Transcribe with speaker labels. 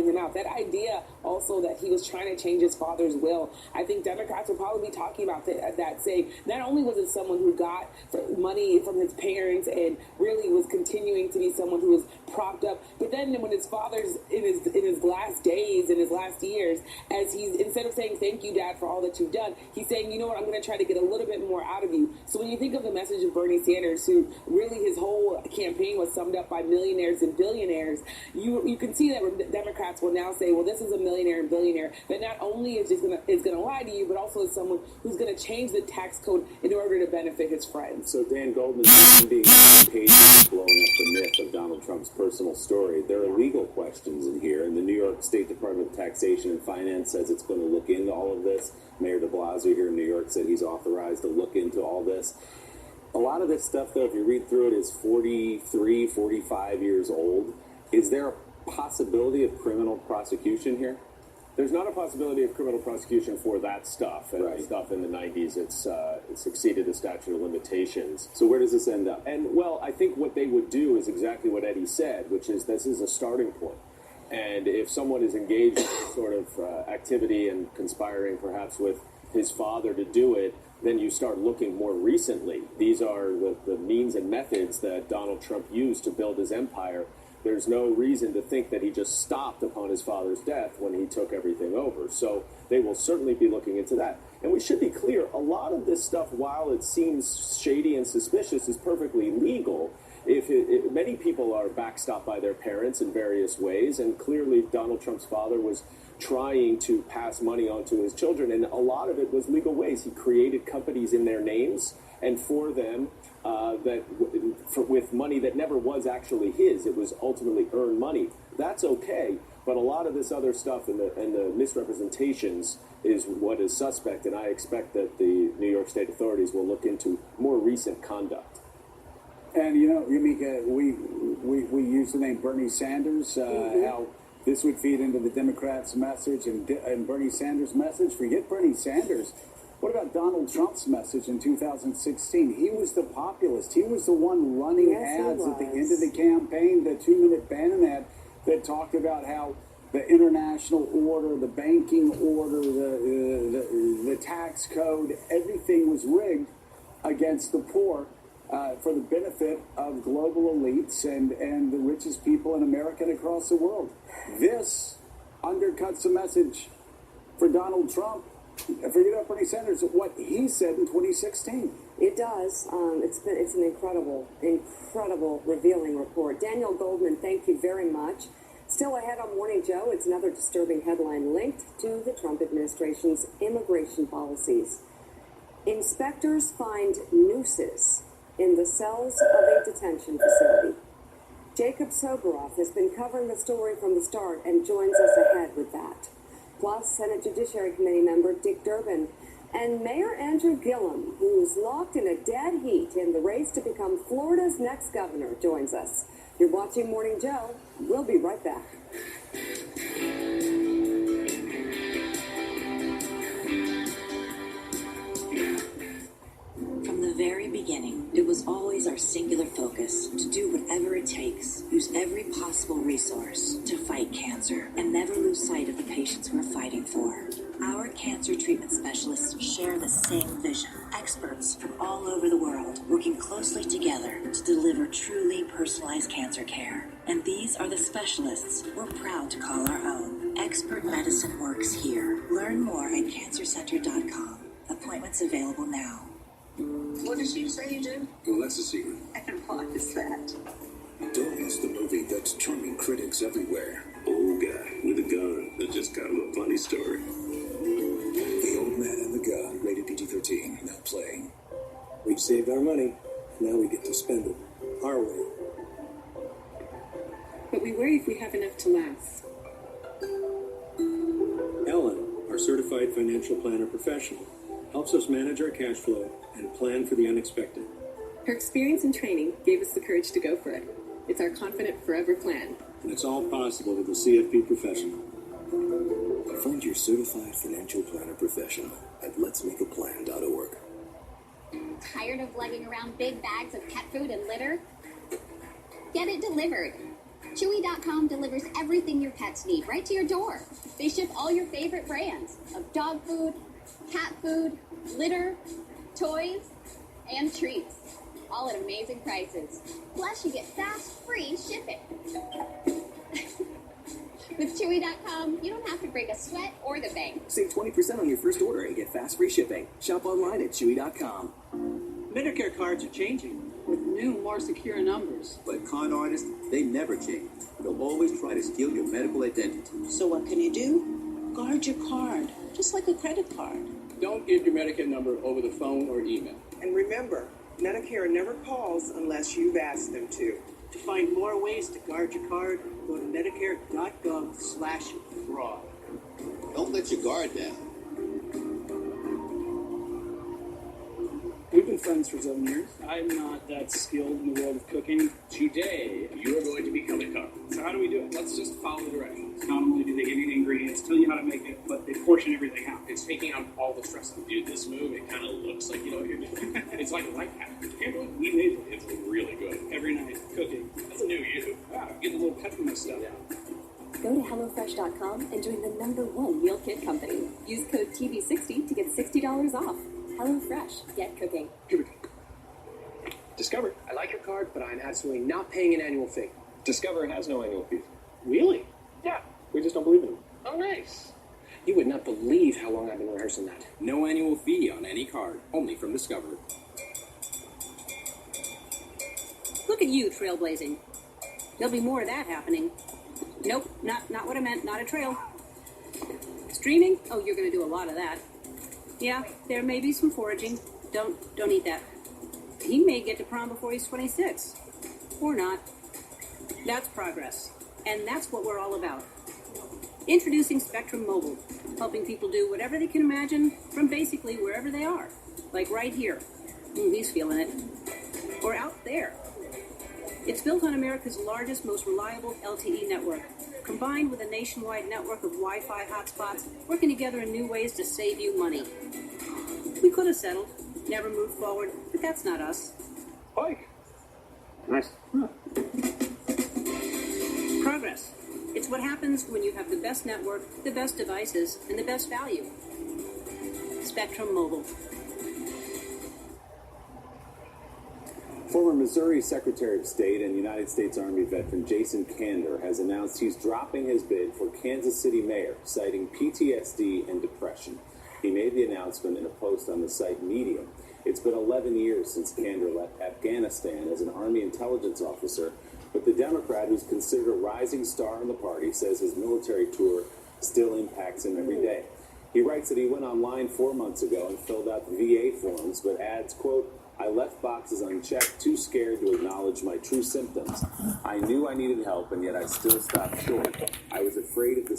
Speaker 1: him out. That idea also that he was trying to change his father's will, I think Democrats will probably be talking about that, saying not only was it someone who got money from his parents and really was continuing to be someone who was propped up, but then when his father's in his last days, in his last years, as he's, instead of saying thank you, Dad, for all that you've done, he's saying, you know what, I'm going to try to get a little bit more out of you. So when you think of the message of Bernie Sanders, who really his whole campaign was summed up by millionaires and billionaires, you can see that Democrats will now say, well, this is a millionaire and billionaire that not only is going to lie to you, but also is someone who's going to change the tax code in order to benefit his friends.
Speaker 2: So Dan Goldman being on pages blowing up the myth of Donald Trump's personal story. There are legal questions in here, and the New York State Department of Taxation and Finance says it's going to look into all of this. Mayor de Blasio here in New York said he's authorized to look into all this. A lot of this stuff, though, if you read through it, is 43, 45 years old. Is there a possibility of criminal prosecution here?
Speaker 3: There's not a possibility of criminal prosecution for that stuff. And
Speaker 2: right.
Speaker 3: Stuff in the 90s, it's exceeded the statute of limitations.
Speaker 2: So where does this end up?
Speaker 3: And, well, I think what they would do is exactly what Eddie said, which is this is a starting point. And if someone is engaged in this sort of activity and conspiring perhaps with his father to do it, then you start looking more recently. These are the means and methods that Donald Trump used to build his empire. There's no reason to think that he just stopped upon his father's death when he took everything over. So they will certainly be looking into that. And we should be clear, a lot of this stuff, while it seems shady and suspicious, is perfectly legal. Many people are backstopped by their parents in various ways, and clearly Donald Trump's father was trying to pass money on to his children, and a lot of it was legal ways. He created companies in their names and for them with money that never was actually his. It was ultimately earned money. That's okay, but a lot of this other stuff and the misrepresentations is what is suspect, and I expect that the New York State authorities will look into more recent conduct.
Speaker 4: And, you know, Yamika, we use the name Bernie Sanders, how this would feed into the Democrats' message and Bernie Sanders' message. Forget Bernie Sanders. What about Donald Trump's message in 2016? He was the populist. He was the one running ads at the end of the campaign, the 2-minute Bannon ad that talked about how the international order, the banking order, the tax code, everything was rigged against the poor for the benefit of global elites and the richest people in America and across the world. This undercuts the message for Donald Trump. Forget about Bernie Sanders, what he said in 2016.
Speaker 5: It does. It's an incredible, revealing report. Daniel Goldman, thank you very much. Still ahead on Morning Joe, it's another disturbing headline linked to the Trump administration's immigration policies. Inspectors find nooses in the cells of a detention facility. Jacob Soboroff has been covering the story from the start and joins us ahead with that. Plus, Senate Judiciary Committee member Dick Durbin and Mayor Andrew Gillum, who's locked in a dead heat in the race to become Florida's next governor, joins us. You're watching Morning Joe. We'll be right back.
Speaker 6: From the very beginning, it was always our singular focus to do whatever it takes, use every possible resource to fight cancer, and never lose sight of the patients we're fighting for. Our cancer treatment specialists share the same vision. Experts from all over the world working closely together to deliver truly personalized cancer care. And these are the specialists we're proud to call our own. Expert medicine works here. Learn more at cancercenter.com. Appointments available now.
Speaker 7: What does she say you do?
Speaker 8: Well, that's a secret.
Speaker 7: And what is that?
Speaker 8: Don't miss the movie that's charming critics everywhere.
Speaker 9: Old guy with a gun that just got him a funny story.
Speaker 8: The Old Man and the Gun, rated PG-13, now playing.
Speaker 10: We've saved our money. Now we get to spend it our way.
Speaker 11: But we worry if we have enough to last.
Speaker 10: Ellen, our certified financial planner professional, helps us manage our cash flow and plan for the unexpected.
Speaker 11: Her experience and training gave us the courage to go for it. It's our Confident Forever plan.
Speaker 10: And it's all possible with a CFP professional.
Speaker 8: Find your certified financial planner professional at letsmakeaplan.org.
Speaker 12: Tired of lugging around big bags of pet food and litter? Get it delivered. Chewy.com delivers everything your pets need right to your door. They ship all your favorite brands of dog food, cat food, litter, toys, and treats, all at amazing prices. Plus, you get fast, free shipping. With Chewy.com, you don't have to break a sweat or the bank.
Speaker 13: Save 20% on your first order and get fast, free shipping. Shop online at Chewy.com.
Speaker 14: Medicare cards are changing with new, more secure numbers.
Speaker 15: But con artists, they never change. They'll always try to steal your medical identity.
Speaker 7: So what can you do? Guard your card, just like a credit card.
Speaker 14: Don't give your Medicare number over the phone or email.
Speaker 16: And remember, Medicare never calls unless you've asked them to.
Speaker 14: To find more ways to guard your card, go to Medicare.gov/fraud.
Speaker 15: Don't let your guard down.
Speaker 14: We've been friends for 7 years. I'm not that skilled in the world of cooking. Today, you are going to become a cook. So how do we do it? Let's just follow the directions. Not only do they give you the ingredients, tell you how to make it, but they portion everything out. It's taking out all the stress. Dude, this move, it kind of looks like you know what you're doing. It's like a life hack. You can't believe we made it. It's really good. Every night, cooking. That's a new you. Wow, get a little pep in this stuff. Yeah.
Speaker 11: Go to HelloFresh.com and join the #1 meal kit company. Use code TV60 to get $60 off. HelloFresh. Get cooking.
Speaker 14: Discover. I like your card, but I'm absolutely not paying an annual fee. Discover has no annual fees. Really? Yeah. We just don't believe in them. Oh, nice. You would not believe how long I've been rehearsing that.
Speaker 17: No annual fee on any card. Only from Discover.
Speaker 18: Look at you, trailblazing. There'll be more of that happening. Nope, not what I meant. Not a trail. Streaming? Oh, you're going to do a lot of that. Yeah, there may be some foraging. Don't eat that. He may get to prom before he's 26. Or not. That's progress. And that's what we're all about. Introducing Spectrum Mobile, helping people do whatever they can imagine from basically wherever they are. Like right here. He's feeling it. Or out there. It's built on America's largest, most reliable LTE network, combined with a nationwide network of Wi-Fi hotspots, working together in new ways to save you money. We could have settled, never moved forward, but that's not us.
Speaker 14: Bike. Nice. Huh.
Speaker 18: Progress. It's what happens when you have the best network, the best devices, and the best value. Spectrum Mobile.
Speaker 2: Former Missouri Secretary of State and United States Army veteran Jason Kander has announced he's dropping his bid for Kansas City mayor, citing PTSD and depression. He made the announcement in a post on the site Medium. It's been 11 years since Kander left Afghanistan as an Army intelligence officer, but the Democrat, who's considered a rising star in the party, says his military tour still impacts him every day. He writes that he went online 4 months ago and filled out the VA forms, but adds, quote, I left boxes unchecked, too scared to acknowledge my true symptoms. I knew I needed help, and yet I still stopped short. I was afraid of the